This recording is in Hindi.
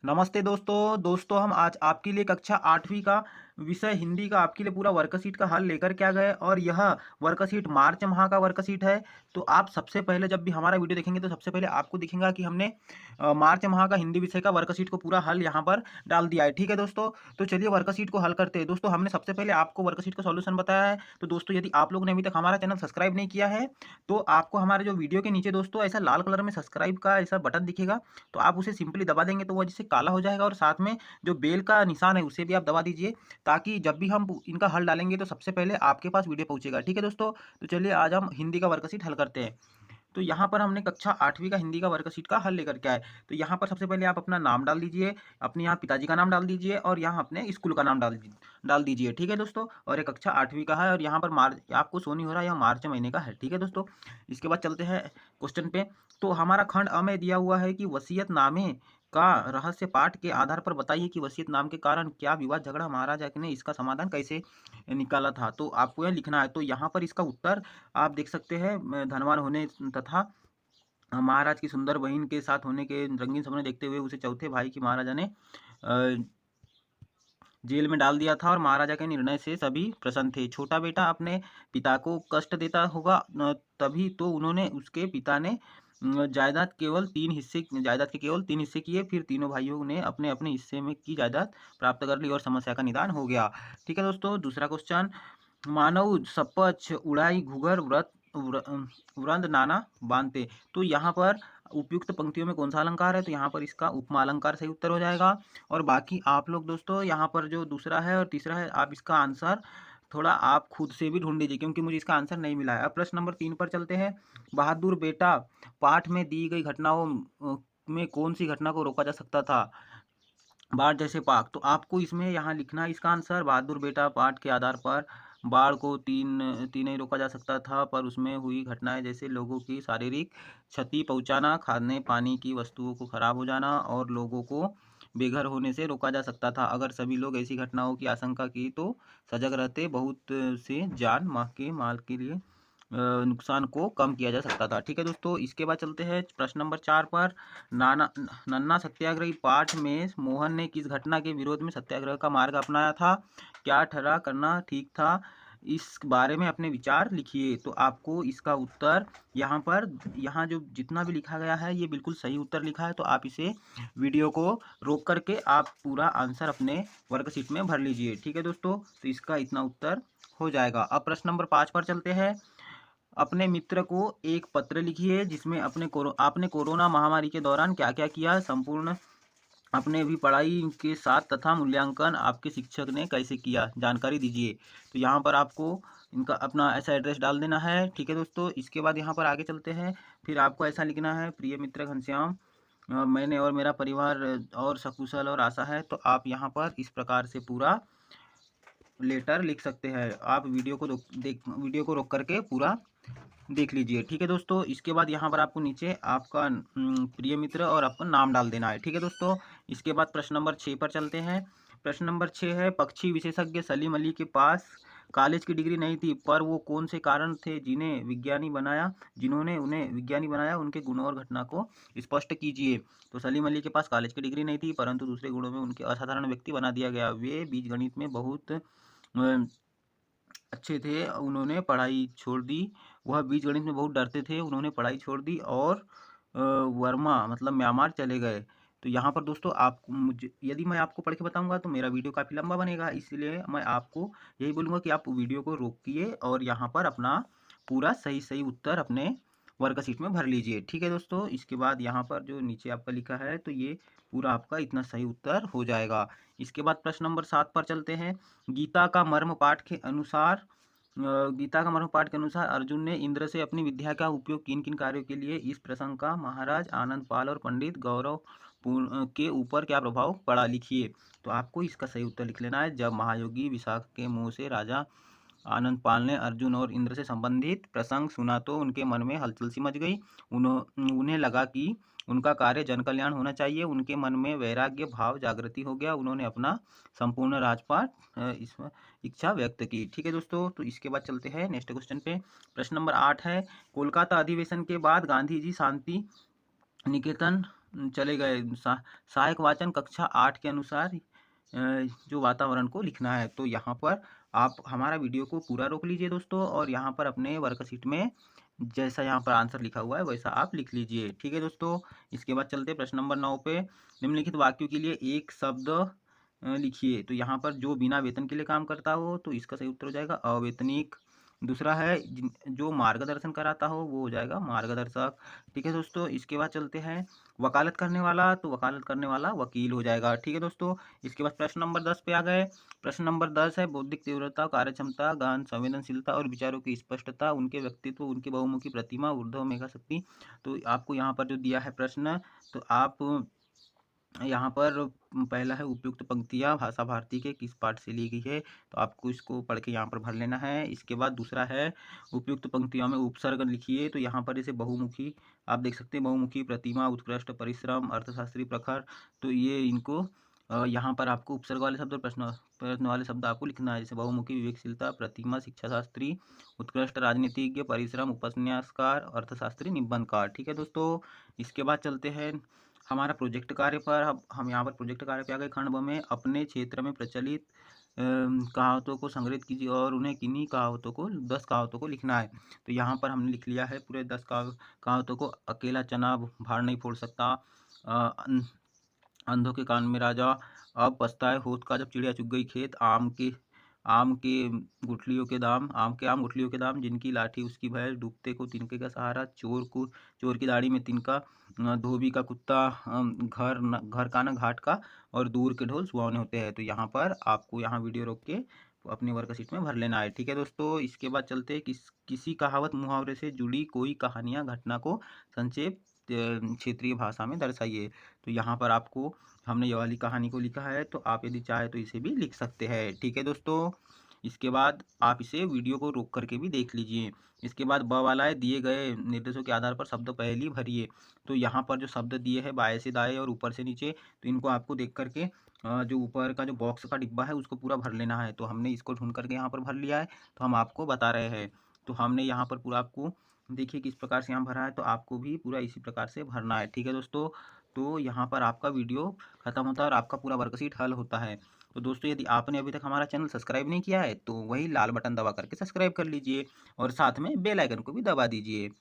नमस्ते दोस्तों हम आज आपके लिए कक्षा 8वीं का विषय हिंदी का आपके लिए पूरा वर्कशीट का हल लेकर के आ गए और यह वर्कशीट मार्च माह का वर्कशीट है। तो आप सबसे पहले जब भी हमारा वीडियो देखेंगे तो सबसे पहले आपको दिखेगा कि हमने मार्च माह का हिंदी विषय का वर्कशीट को पूरा हल यहाँ पर डाल दिया है। ठीक है दोस्तों, तो चलिए वर्कशीट को हल करते हैं। दोस्तों हमने सबसे पहले आपको वर्कशीट का सॉल्यूशन बताया है। तो दोस्तों यदि आप लोगों ने अभी तक हमारा चैनल सब्सक्राइब नहीं किया है तो आपको हमारे जो वीडियो के नीचे दोस्तों ऐसा लाल कलर में सब्सक्राइब का ऐसा बटन दिखेगा, तो आप उसे सिंपली दबा देंगे तो वह जिससे काला हो जाएगा और साथ में जो बेल का निशान है उसे भी आप दबा दीजिए, ताकि जब भी हम इनका हल डालेंगे तो सबसे पहले आपके पास वीडियो पहुंचेगा। ठीक है दोस्तों, तो चलिए आज हम हिंदी का वर्कशीट हल करते हैं। तो यहाँ पर हमने कक्षा 8वीं का हिंदी का वर्कशीट का हल लेकर के आए। तो यहाँ पर सबसे पहले आप अपना नाम डाल दीजिए, अपने यहाँ पिताजी का नाम डाल दीजिए और यहाँ अपने स्कूल का नाम डाल दीजिए। ठीक है दोस्तों, और ये कक्षा 8वीं का है और यहाँ पर मार्च आपको शो नहीं हो रहा है, यह मार्च महीने का है। ठीक है दोस्तों, इसके बाद चलते हैं क्वेश्चन पे। तो हमारा खंड अ में दिया हुआ है कि वसीयतनामे का रहस्य पाठ के आधार पर बताइए कि वसीयतनाम के कारण क्या विवाद झगड़ा महाराजा ने इसका समाधान कैसे निकाला था। तो आपको यह लिखना है। तो यहाँ पर इसका उत्तर आप देख सकते हैं, धनवान होने तथा महाराज की सुंदर बहन के साथ होने के रंगीन सपने देखते हुए उसे चौथे भाई की महाराजा ने जेल में डाल दिया था और महाराजा के निर्णय से सभी प्रसन्न थे। छोटा बेटा अपने पिता को कष्ट देता होगा, तभी तो उन्होंने उसके पिता ने जायदाद के केवल तीन हिस्से किए। फिर तीनों भाइयों ने अपने अपने हिस्से में की जायदाद प्राप्त कर ली और समस्या का निदान हो गया। ठीक है दोस्तों, दूसरा क्वेश्चन। मानव सपच उड़ाई घुगर व्रंद नाना बांधते। तो यहाँ पर उपयुक्त पंक्तियों में कौन सा अलंकार है, तो यहाँ पर इसका उपमा अलंकार सही उत्तर हो जाएगा। और बाकी आप लोग दोस्तों यहाँ पर जो दूसरा है और तीसरा है, आप इसका आंसर थोड़ा आप खुद से भी ढूंढ लीजिए क्योंकि मुझे इसका आंसर नहीं मिला है। अब प्रश्न नंबर 3 पर चलते हैं। बहादुर बेटा पाठ में दी गई घटनाओं में कौन सी घटना को रोका जा सकता था। बाढ़ जैसे पाक। तो आपको इसमें यहाँ लिखना है इसका आंसर। बहादुर बेटा पाठ के आधार पर बाढ़ को तीन ही रोका जा सकता था, पर उसमें हुई घटनाएं जैसे लोगों की शारीरिक क्षति पहुंचाना, खाने पानी की वस्तुओं को खराब हो जाना और लोगों को बेघर होने से रोका जा सकता था। अगर सभी लोग ऐसी घटनाओं की आशंका की तो सजग रहते बहुत से जान माल के लिए नुकसान को कम किया जा सकता था। ठीक है दोस्तों, इसके बाद चलते हैं प्रश्न नंबर 4 पर। नाना नन्ना सत्याग्रही पाठ में मोहन ने किस घटना के विरोध में सत्याग्रह का मार्ग अपनाया था, क्या ठहरा करना ठीक था, इस बारे में अपने विचार लिखिए। तो आपको इसका उत्तर यहाँ जो जितना भी लिखा गया है ये बिल्कुल सही उत्तर लिखा है। तो आप इसे वीडियो को रोक करके आप पूरा आंसर अपने वर्कशीट में भर लीजिए। ठीक है दोस्तों, तो इसका इतना उत्तर हो जाएगा। अब प्रश्न नंबर 5 पर चलते हैं। अपने मित्र को एक पत्र लिखिए जिसमें आपने कोरोना महामारी के दौरान क्या क्या किया, संपूर्ण अपने भी पढ़ाई के साथ तथा मूल्यांकन आपके शिक्षक ने कैसे किया, जानकारी दीजिए। तो यहाँ पर आपको इनका अपना ऐसा एड्रेस डाल देना है। ठीक है दोस्तों, इसके बाद यहाँ पर आगे चलते हैं। फिर आपको ऐसा लिखना है, प्रिय मित्र घनश्याम, मैंने और मेरा परिवार और सकुशल और आशा है। तो आप यहाँ पर इस प्रकार से पूरा लेटर लिख सकते हैं। आप वीडियो को रोक करके पूरा देख लीजिए। ठीक है दोस्तों, इसके बाद यहाँ पर आपको नीचे आपका प्रिय मित्र और आपका नाम डाल देना है। ठीक है दोस्तों, इसके बाद प्रश्न नंबर 6 पर चलते हैं। प्रश्न नंबर 6 है, पक्षी विशेषज्ञ सलीम अली के पास कॉलेज की डिग्री नहीं थी, पर वो कौन से कारण थे जिन्होंने उन्हें विज्ञानी बनाया, उनके गुणों और घटना को स्पष्ट कीजिए। तो सलीम अली के पास कॉलेज की डिग्री नहीं थी, परंतु दूसरे गुणों में उनके असाधारण व्यक्ति बना दिया गया। वे बीजगणित में बहुत अच्छे थे, उन्होंने पढ़ाई छोड़ दी। वह बीजगणित में बहुत डरते थे, उन्होंने पढ़ाई छोड़ दी और वर्मा मतलब म्यांमार चले गए। तो यहाँ पर दोस्तों आप मुझे यदि मैं आपको पढ़ के बताऊंगा तो मेरा वीडियो काफ़ी लंबा बनेगा, इसलिए मैं आपको यही बोलूँगा कि आप वीडियो को रोकिए और यहाँ पर अपना पूरा सही सही उत्तर अपने वर्कशीट में भर लीजिए। ठीक है दोस्तों, इसके बाद यहाँ पर जो नीचे आपका लिखा है तो ये पूरा आपका इतना सही उत्तर हो जाएगा। इसके बाद प्रश्न नंबर 7 पर चलते हैं। गीता का मर्म पाठ के अनुसार अर्जुन ने इंद्र से अपनी विद्या का उपयोग किन किन कार्यों के लिए, इस प्रसंग का महाराज आनंद पाल और पंडित गौरव के ऊपर क्या प्रभाव पड़ा, लिखिए। तो आपको इसका सही उत्तर लिख लेना है। जब महायोगी विशाख के मुंह से राजा आनंद पाल ने अर्जुन और इंद्र से संबंधित प्रसंग सुना तो उनके मन में हलचल सी मच गई। उन्हें लगा कि उनका कार्य जन कल्याण होना चाहिए। उनके मन में वैराग्य भाव जागृति हो गया। उन्होंने अपना संपूर्ण राजपाट इसमें इच्छा व्यक्त की। ठीक है दोस्तों, तो इसके बाद चलते हैं नेक्स्ट क्वेश्चन पे। प्रश्न नंबर 8 है, कोलकाता अधिवेशन के बाद गांधी जी शांति निकेतन चले गए। सहायक वाचन कक्षा 8 के अनुसार जो वातावरण को लिखना है। तो यहाँ पर आप हमारा वीडियो को पूरा रोक लीजिए दोस्तों, और यहाँ पर अपने वर्कशीट में जैसा यहाँ पर आंसर लिखा हुआ है वैसा आप लिख लीजिए। ठीक है दोस्तों। इसके बाद चलते हैं प्रश्न नंबर 9 पे। निम्नलिखित वाक्यों के लिए एक शब्द लिखिए। तो यहाँ पर जो बिना वेतन के लिए काम करता हो, तो इसका सही उत्तर हो जाएगा अवैतनिक। दूसरा है जो मार्गदर्शन कराता हो, वो हो जाएगा मार्गदर्शक। ठीक है दोस्तों। इसके बाद चलते हैं वकालत करने वाला। तो वकालत करने वाला वकील हो जाएगा। ठीक है दोस्तों। इसके बाद प्रश्न नंबर 10 पे आ गए। प्रश्न नंबर 10 है बौद्धिक तीव्रता, कार्यक्षमता, गहन संवेदनशीलता और विचारों की स्पष्टता, उनके व्यक्तित्व, उनकी बहुमुखी प्रतिमा, ऊर्ध्व मेधा शक्ति। तो आपको यहाँ पर जो दिया है प्रश्न, तो आप यहाँ पर पहला है उपयुक्त पंक्तियाँ भाषा भारती के किस पाठ से ली गई है, तो आपको इसको पढ़ के यहाँ पर भर लेना है। इसके बाद दूसरा है उपयुक्त पंक्तियों में उपसर्ग लिखिए। तो यहाँ पर जैसे बहुमुखी आप देख सकते हैं, बहुमुखी प्रतिमा, उत्कृष्ट, परिश्रम, अर्थशास्त्री, प्रखर। तो ये इनको यहाँ पर आपको उपसर्ग वाले शब्द और प्रश्न प्रश्न वाले शब्द आपको लिखना है। जैसे बहुमुखी, विवेकशीलता, प्रतिमा, शिक्षाशास्त्री, उत्कृष्ट, राजनीतिज्ञ, परिश्रम, उपन्यासकार, अर्थशास्त्री, निबंधकार। ठीक है दोस्तों। इसके बाद चलते हैं हमारा प्रोजेक्ट कार्य पर। अब हम यहाँ पर प्रोजेक्ट कार्य पे आ गए। खंड ब में अपने क्षेत्र में प्रचलित कहावतों को संग्रहित कीजिए और उन्हें किन्हीं कहावतों को 10 कहावतों को लिखना है। तो यहाँ पर हमने लिख लिया है पूरे 10 कहावतों को। अकेला चना भार नहीं फोड़ सकता, अंधों के कान में राजा, अब पछताए होत का जब चिड़िया चुग गई खेत, आम के आम गुठलियों के दाम, जिनकी लाठी उसकी भैंस, डूबते को तिनके का सहारा, चोर की दाढ़ी में तिनका, धोबी का कुत्ता, घर का न घाट का, और दूर के ढोल सुहावने होते हैं। तो यहाँ पर आपको यहाँ वीडियो रोक के अपनी वर्कशीट में भर लेना है। ठीक है दोस्तों। इसके बाद चलते हैं किसी कहावत मुहावरे से जुड़ी कोई कहानियाँ घटना को संक्षेप क्षेत्रीय भाषा में दर्शाइए। तो यहाँ पर आपको हमने ये वाली कहानी को लिखा है, तो आप यदि चाहे तो इसे भी लिख सकते हैं। ठीक है दोस्तों। इसके बाद आप इसे वीडियो को रोक करके भी देख लीजिए। इसके बाद ब वाला है दिए गए निर्देशों के आधार पर शब्द पहेली भरिए। तो यहाँ पर जो शब्द दिए हैं बाएं से दाएं और ऊपर से नीचे, तो इनको आपको देख करके जो ऊपर का जो बॉक्स का डिब्बा है उसको पूरा भर लेना है। तो हमने इसको ढूंढ करके यहाँ पर भर लिया है, तो हम आपको बता रहे हैं। तो हमने यहाँ पर पूरा आपको देखिए किस प्रकार से यहाँ भरा है, तो आपको भी पूरा इसी प्रकार से भरना है। ठीक है दोस्तों। तो यहाँ पर आपका वीडियो खत्म होता है और आपका पूरा वर्कशीट हल होता है। तो दोस्तों यदि आपने अभी तक हमारा चैनल सब्सक्राइब नहीं किया है, तो वही लाल बटन दबा करके सब्सक्राइब कर लीजिए और साथ में बेल आइकन को भी दबा दीजिए।